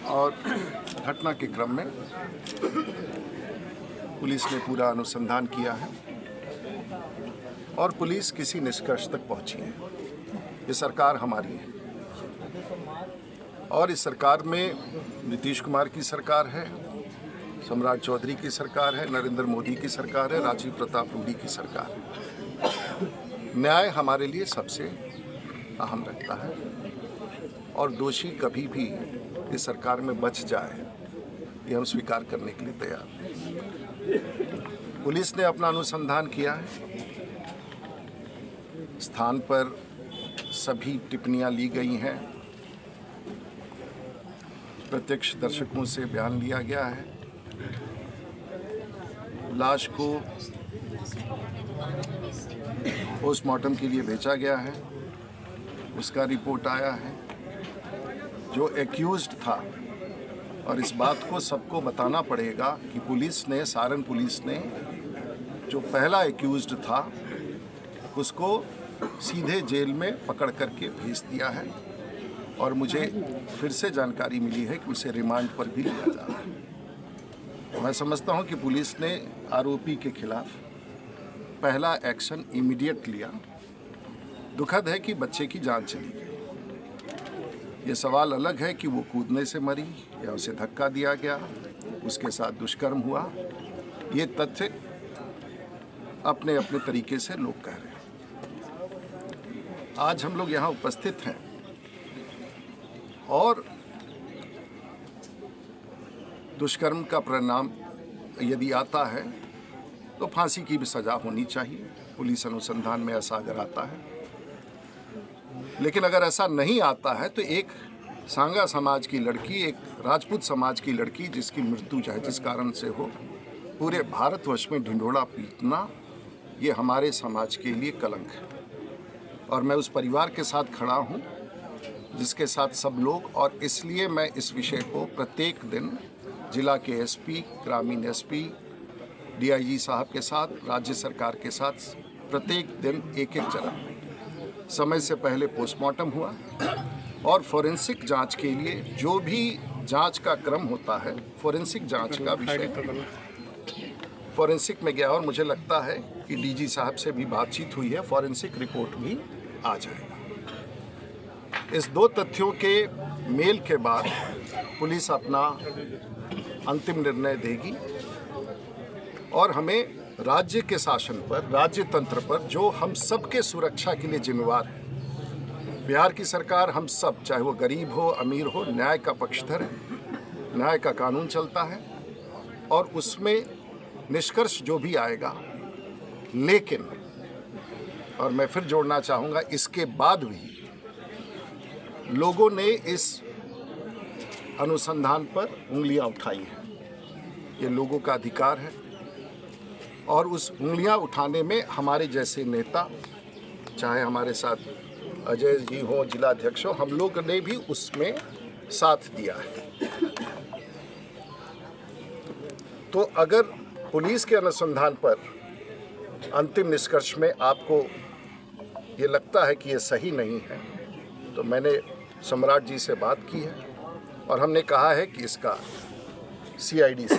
और घटना के क्रम में पुलिस ने पूरा अनुसंधान किया है और पुलिस किसी निष्कर्ष तक पहुंची है। ये सरकार हमारी है और इस सरकार में नीतीश कुमार की सरकार है, सम्राट चौधरी की सरकार है, नरेंद्र मोदी की सरकार है, राजीव प्रताप रूडी की सरकार है। न्याय हमारे लिए सबसे अहम रखता है और दोषी कभी भी इस सरकार में बच जाए ये हम स्वीकार करने के लिए तैयार हैं। पुलिस ने अपना अनुसंधान किया है, स्थान पर सभी टिप्पणियां ली गई हैं, प्रत्यक्ष दर्शकों से बयान लिया गया है, लाश को पोस्टमार्टम के लिए भेजा गया है, उसका रिपोर्ट आया है। जो एक्यूज्ड था, और इस बात को सबको बताना पड़ेगा कि पुलिस ने, सारण पुलिस ने जो पहला एक्यूज्ड था उसको सीधे जेल में पकड़ करके भेज दिया है और मुझे फिर से जानकारी मिली है कि उसे रिमांड पर भी लिया जा रहा है। मैं समझता हूं कि पुलिस ने आरोपी के खिलाफ पहला एक्शन इमीडिएट लिया। दुखद है कि बच्चे की जान चली गई। ये सवाल अलग है कि वो कूदने से मरी या उसे धक्का दिया गया, उसके साथ दुष्कर्म हुआ। ये तथ्य अपने अपने तरीके से लोग कह रहे हैं। आज हम लोग यहाँ उपस्थित हैं और दुष्कर्म का परिणाम यदि आता है तो फांसी की भी सजा होनी चाहिए। पुलिस अनुसंधान में ऐसा अगर आता है, लेकिन अगर ऐसा नहीं आता है तो एक सांगा समाज की लड़की, एक राजपूत समाज की लड़की जिसकी मृत्यु चाहे जिस कारण से हो, पूरे भारतवर्ष में ढिंढोरा पीटना ये हमारे समाज के लिए कलंक है। और मैं उस परिवार के साथ खड़ा हूँ जिसके साथ सब लोग, और इसलिए मैं इस विषय को प्रत्येक दिन जिला के एसपी, ग्रामीण एसपी, डीआईजी साहब के साथ, राज्य सरकार के साथ प्रत्येक दिन एक एक चरण समय से पहले पोस्टमार्टम हुआ और फोरेंसिक जांच के लिए जो भी जांच का क्रम होता है, फोरेंसिक जांच का विषय फोरेंसिक में गया और मुझे लगता है कि डीजी साहब से भी बातचीत हुई है, फोरेंसिक रिपोर्ट भी आ जाएगा। इस दो तथ्यों के मेल के बाद पुलिस अपना अंतिम निर्णय देगी और हमें राज्य के शासन पर, राज्य तंत्र पर, जो हम सबके सुरक्षा के लिए जिम्मेवार है, बिहार की सरकार हम सब, चाहे वो गरीब हो अमीर हो, न्याय का पक्षधर है, न्याय का कानून चलता है और उसमें निष्कर्ष जो भी आएगा, लेकिन और मैं फिर जोड़ना चाहूँगा, इसके बाद भी लोगों ने इस अनुसंधान पर उंगलियां उठाई हैं। ये लोगों का अधिकार है और उस उंगलियां उठाने में हमारे जैसे नेता, चाहे हमारे साथ अजय जी हो, जिलाध्यक्ष हो, हम लोग ने भी उसमें साथ दिया है। तो अगर पुलिस के अनुसंधान पर अंतिम निष्कर्ष में आपको ये लगता है कि ये सही नहीं है, तो मैंने सम्राट जी से बात की है और हमने कहा है कि इसका CID से